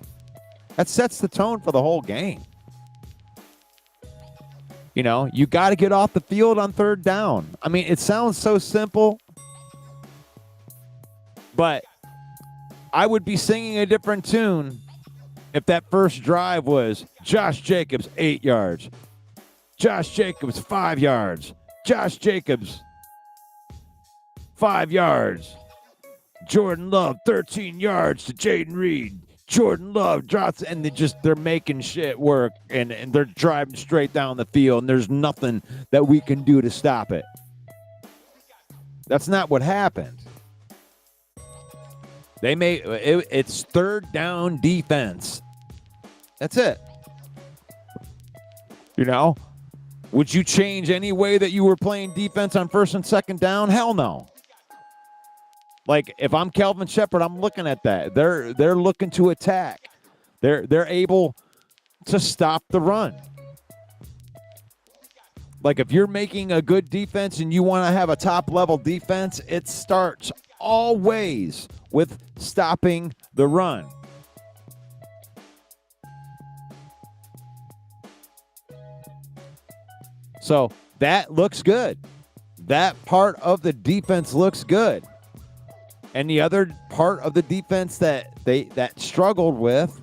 That sets the tone for the whole game. You know, you got to get off the field on 3rd down. I mean, it sounds so simple, but I would be singing a different tune if that first drive was Josh Jacobs 8 yards, Josh Jacobs 5 yards, Josh Jacobs 5 yards, Jordan Love 13 yards to Jaden Reed. Jordan Love drops, and they're making shit work, and they're driving straight down the field, and there's nothing that we can do to stop it. That's not what happened. It's 3rd down defense. That's it. You know, would you change any way that you were playing defense on 1st and 2nd down? Hell no. Like, if I'm Kelvin Shepard, I'm looking at that. They're looking to attack. They're able to stop the run. Like if you're making a good defense and you want to have a top-level defense, it starts always with stopping the run. So that looks good. That part of the defense looks good. And the other part of the defense that struggled with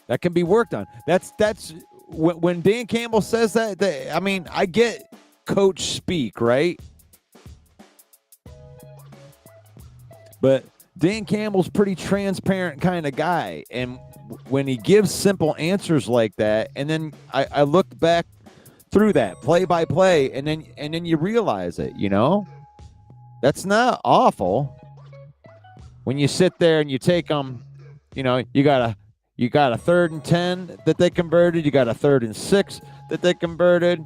that can be worked on. That's when Dan Campbell says that, I mean, I get coach speak, right? But Dan Campbell's pretty transparent kind of guy, and when he gives simple answers like that, and then I look back through that play by play, and then you realize it, you know, that's not awful. When you sit there and you take them, you know, you got a 3rd and 10 that they converted, you got a 3rd and 6 that they converted,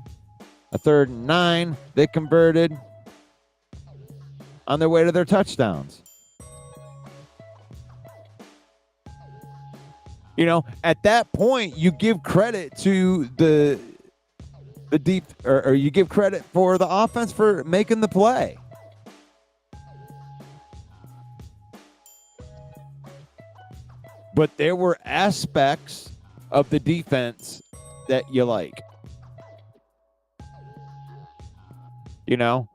a 3rd and 9 they converted on their way to their touchdowns. You know, at that point, you give credit to the deep, or you give credit for the offense for making the play. But there were aspects of the defense that you like. You know,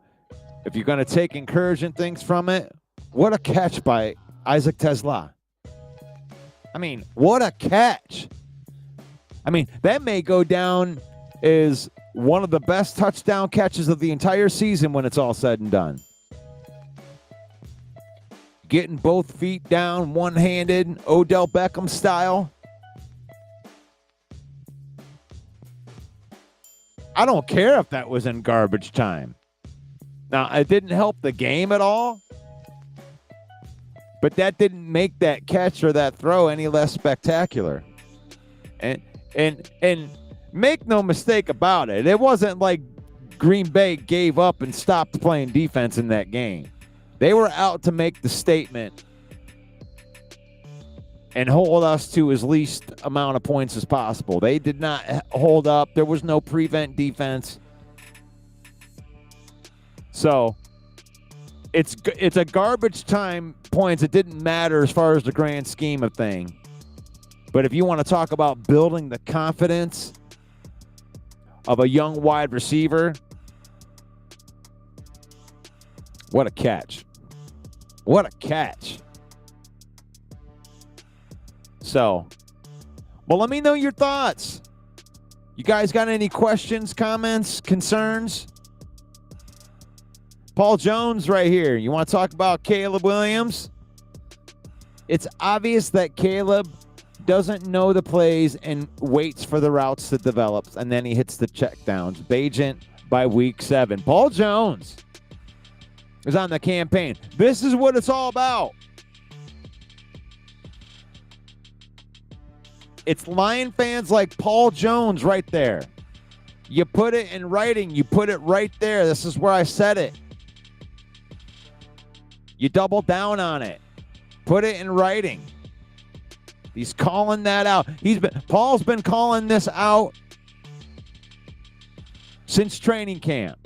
if you're going to take encouraging things from it, what a catch by Isaac Tesla. I mean, what a catch. I mean, that may go down as one of the best touchdown catches of the entire season when it's all said and done. Getting both feet down, one-handed, Odell Beckham style. I don't care if that was in garbage time. Now, it didn't help the game at all, but that didn't make that catch or that throw any less spectacular. And make no mistake about it, it wasn't like Green Bay gave up and stopped playing defense in that game. They were out to make the statement and hold us to as least amount of points as possible. They did not hold up. There was no prevent defense. So it's a garbage time points. It didn't matter as far as the grand scheme of things. But if you want to talk about building the confidence of a young wide receiver, what a catch. What a catch. So, well, let me know your thoughts. You guys got any questions, comments, concerns? Paul Jones right here. You want to talk about Caleb Williams? It's obvious that Caleb doesn't know the plays and waits for the routes to develop, and then he hits the checkdowns. Bagent by week 7. Paul Jones is on the campaign. This is what it's all about. It's Lion fans like Paul Jones right there. You put it in writing. You put it right there. This is where I said it. You double down on it. Put it in writing. He's calling that out. Paul's been calling this out since training camp.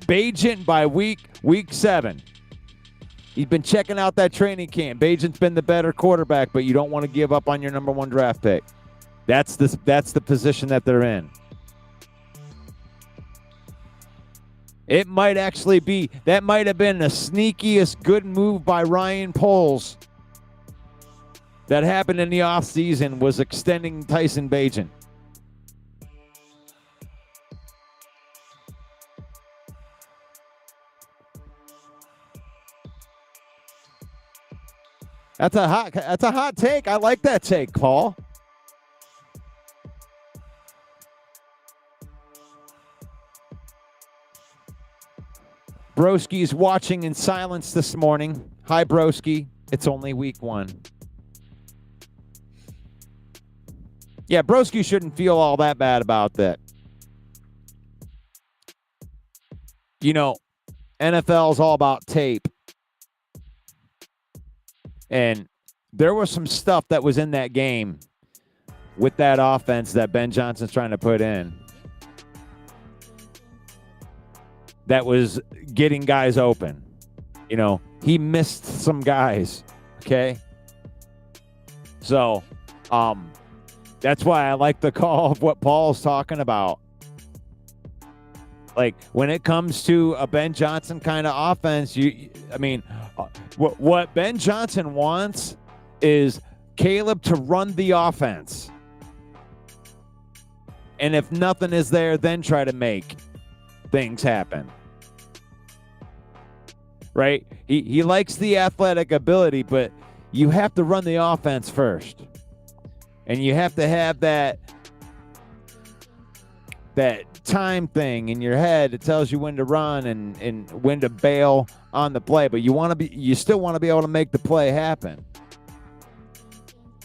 Bagent by week 7. He's been checking out that training camp. Bagent's been the better quarterback, but you don't want to give up on your number 1 draft pick. That's the position that they're in. It might actually be, that might have been the sneakiest good move by Ryan Poles that happened in the offseason, was extending Tyson Bagent. That's a hot take. I like that take, Paul. Broski's watching in silence this morning. Hi, Broski. It's only week 1. Yeah, Broski shouldn't feel all that bad about that. you know, NFL is all about tape. And there was some stuff that was in that game with that offense that Ben Johnson's trying to put in that was getting guys open. You know, he missed some guys, okay? So, that's why I like the call of what Paul's talking about. Like, when it comes to a Ben Johnson kind of offense, what Ben Johnson wants is Caleb to run the offense. And if nothing is there, then try to make things happen. Right? He likes the athletic ability, but you have to run the offense first. And you have to have that time thing in your head that tells you when to run and when to bail on the play. But you still want to be able to make the play happen.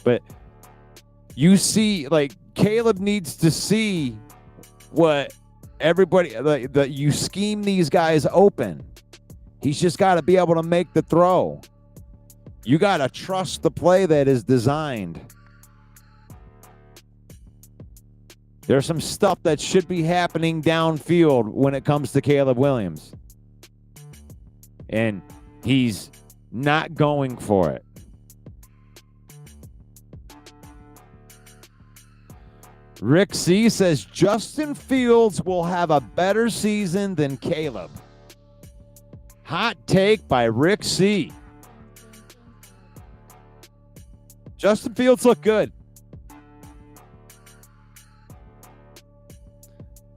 But you see, like, Caleb needs to see what everybody, that you scheme these guys open. He's just got to be able to make the throw. You got to trust the play that is designed. There's some stuff that should be happening downfield when it comes to Caleb Williams. And he's not going for it. Rick C says Justin Fields will have a better season than Caleb. Hot take by Rick C. Justin Fields looked good.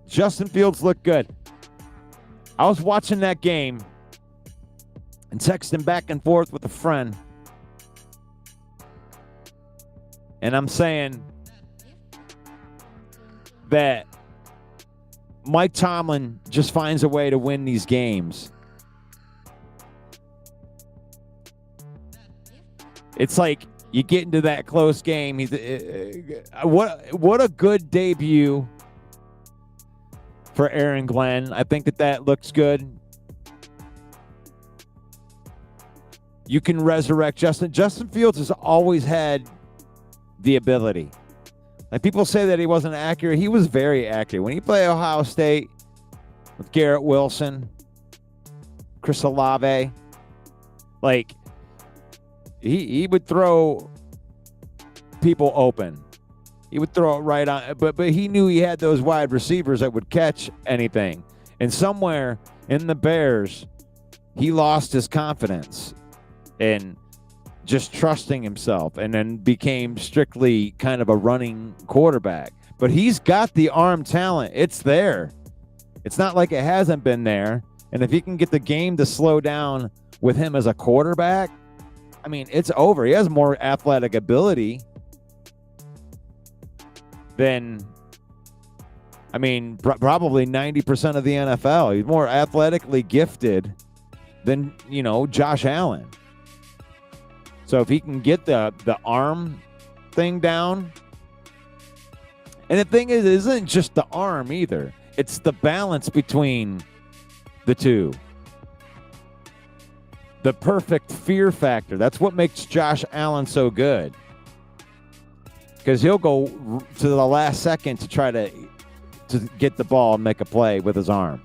Justin Fields looked good. I was watching that game and texting back and forth with a friend. And I'm saying that Mike Tomlin just finds a way to win these games. It's like you get into that close game. What a good debut for Aaron Glenn. I think that looks good. You can resurrect Justin. Justin Fields has always had the ability. Like, people say that he wasn't accurate. He was very accurate. When he played Ohio State with Garrett Wilson, Chris Olave, like, he would throw people open. He would throw it right on, but he knew he had those wide receivers that would catch anything. And somewhere in the Bears, he lost his confidence and just trusting himself, and then became strictly kind of a running quarterback. But he's got the arm talent. It's there. It's not like it hasn't been there. And if he can get the game to slow down with him as a quarterback, I mean, it's over. He has more athletic ability than, I mean, probably 90% of the NFL. He's more athletically gifted than, Josh Allen. So if he can get the arm thing down, and the thing is, it isn't just the arm either. It's the balance between the two. The perfect fear factor. That's what makes Josh Allen so good. Because he'll go to the last second to try to get the ball and make a play with his arm.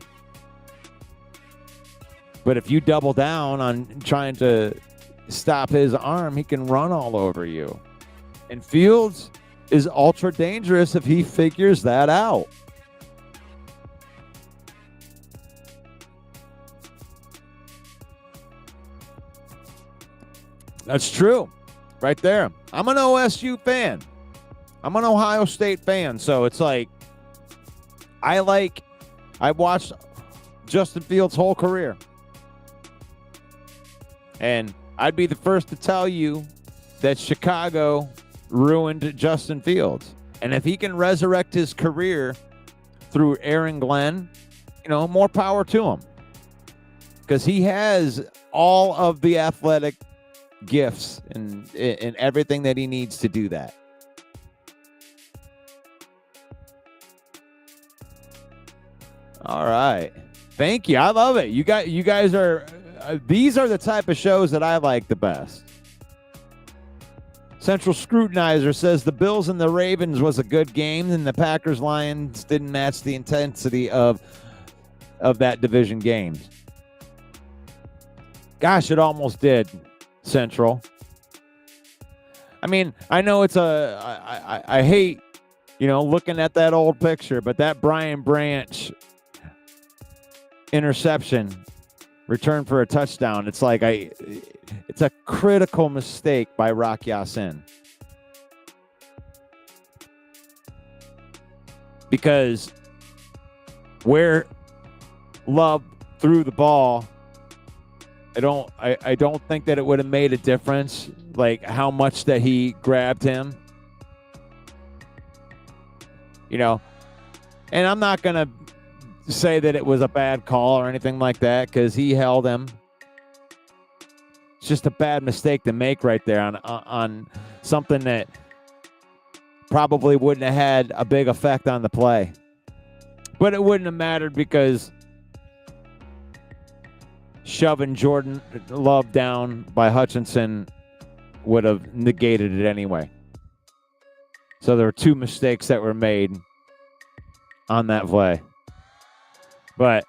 But if you double down on trying to stop his arm, he can run all over you. And Fields is ultra dangerous if he figures that out. That's true. Right there. I'm an OSU fan. I'm an Ohio State fan. So it's like, I watched Justin Fields' whole career. And I'd be the first to tell you that Chicago ruined Justin Fields. And if he can resurrect his career through Aaron Glenn, more power to him. Because he has all of the athletic gifts and everything that he needs to do that. All right. Thank you. I love it. You guys are these are the type of shows that I like the best. Central Scrutinizer says the Bills and the Ravens was a good game, and the Packers-Lions didn't match the intensity of that division game. Gosh, it almost did, Central. I mean, I know it's I hate, looking at that old picture, but that Brian Branch interception return for a touchdown, it's like it's a critical mistake by Rock Ya-Sin. Because where Love threw the ball, I don't think that it would have made a difference, like how much that he grabbed him. And I'm not going to say that it was a bad call or anything like that, because he held him. It's just a bad mistake to make right there on something that probably wouldn't have had a big effect on the play. But it wouldn't have mattered, because shoving Jordan Love down by Hutchinson would have negated it anyway. So there were two mistakes that were made on that play. But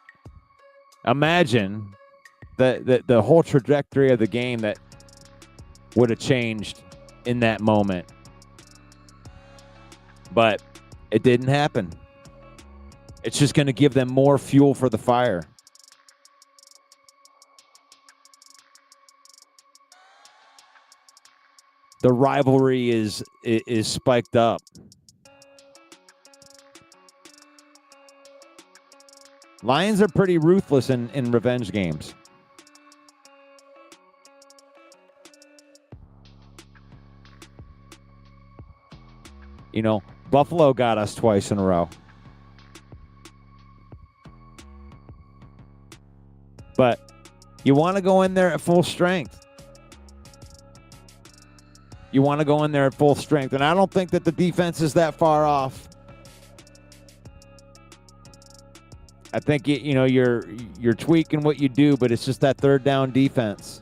imagine the whole trajectory of the game that would have changed in that moment. But it didn't happen. It's just going to give them more fuel for the fire. The rivalry is spiked up. Lions are pretty ruthless in revenge games. Buffalo got us twice in a row. But you want to go in there at full strength. You want to go in there at full strength. And I don't think that the defense is that far off. I think you're tweaking what you do, but it's just that third down defense.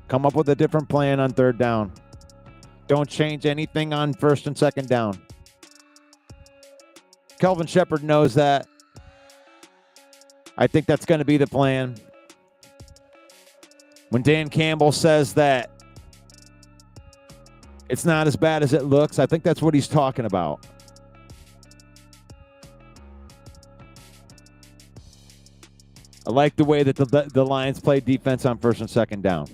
Come up with a different plan on third down. Don't change anything on first and second down. Kelvin Shepard knows that. I think that's going to be the plan. When Dan Campbell says that it's not as bad as it looks, I think that's what he's talking about. I like the way that the Lions play defense on first and second down.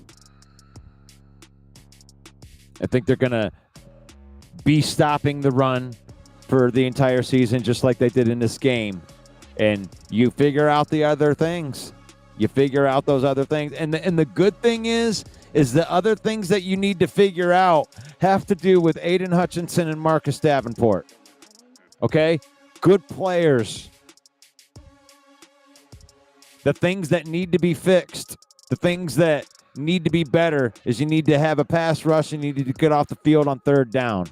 I think they're going to be stopping the run for the entire season, just like they did in this game. And you figure out the other things. You figure out those other things. And the good thing is the other things that you need to figure out have to do with Aiden Hutchinson and Marcus Davenport. Okay? Good players. The things that need to be fixed, the things that need to be better, is you need to have a pass rush and you need to get off the field on third down.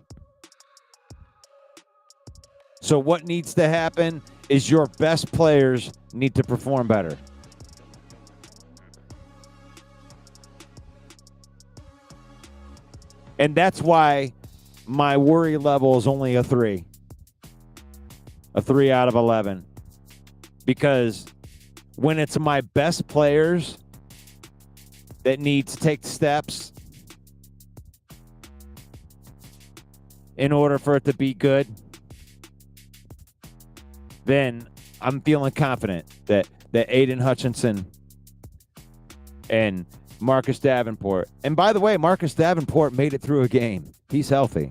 So what needs to happen is your best players need to perform better. And that's why my worry level is only a 3. A 3 out of 11. Because when it's my best players that need to take steps in order for it to be good, then I'm feeling confident that Aiden Hutchinson and Marcus Davenport, and by the way, Marcus Davenport made it through a game. He's healthy.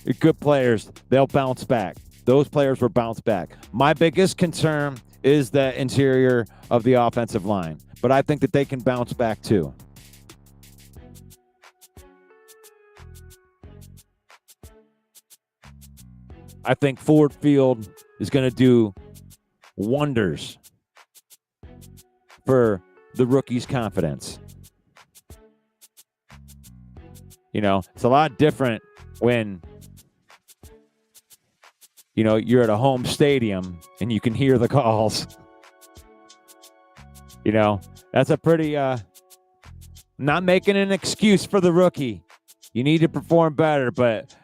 They're good players. They'll bounce back. Those players will bounce back. My biggest concern is the interior of the offensive line, but I think that they can bounce back too. I think Ford Field is going to do wonders for the rookie's confidence. It's a lot different when, you're at a home stadium and you can hear the calls. You know, that's a pretty, not making an excuse for the rookie. You need to perform better, but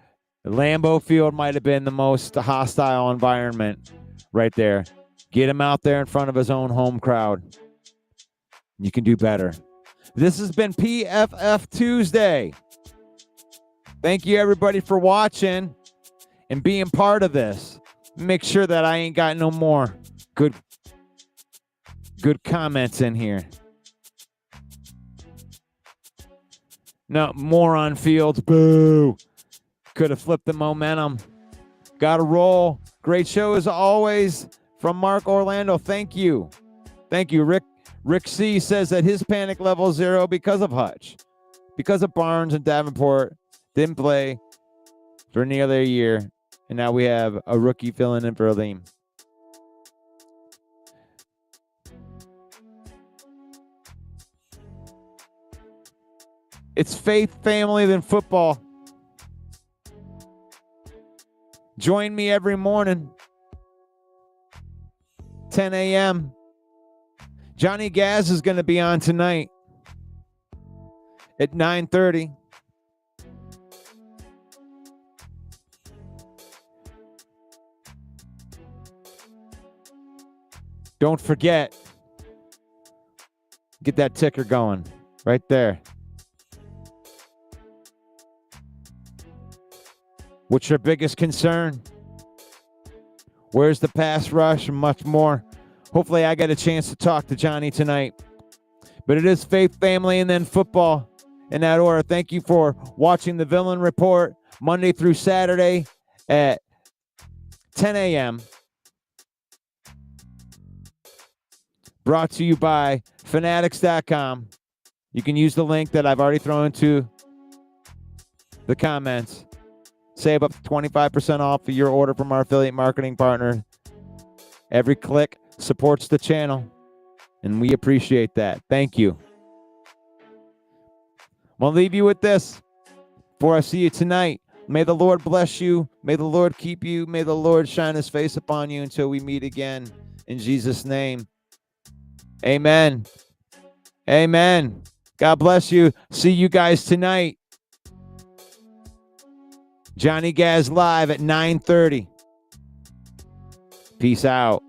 Lambeau Field might have been the most hostile environment right there. Get him out there in front of his own home crowd. You can do better. This has been PFF Tuesday. Thank you, everybody, for watching and being part of this. Make sure that I ain't got no more good comments in here. No, more on Fields. Boo. Could have flipped the momentum. Got to roll. Great show as always from Mark Orlando. Thank you. Thank you. Rick C says that his panic level is 0 because of Hutch. Because of Barnes and Davenport. Didn't play for any other year. And now we have a rookie filling in for Aleem. It's faith, family, then football. Join me every morning, 10 a.m. Johnny Gaz is going to be on tonight at 9:30. Don't forget, get that ticker going right there. What's your biggest concern? Where's the pass rush and much more? Hopefully I get a chance to talk to Johnny tonight. But it is faith, family, and then football in that order. Thank you for watching the Villain Report Monday through Saturday at 10 a.m. Brought to you by Fanatics.com. You can use the link that I've already thrown into the comments. Save up to 25% off of your order from our affiliate marketing partner. Every click supports the channel, and we appreciate that. Thank you. I'll leave you with this before I see you tonight. May the Lord bless you. May the Lord keep you. May the Lord shine his face upon you until we meet again. In Jesus' name, amen. Amen. God bless you. See you guys tonight. Johnny Gaz live at 9:30. Peace out.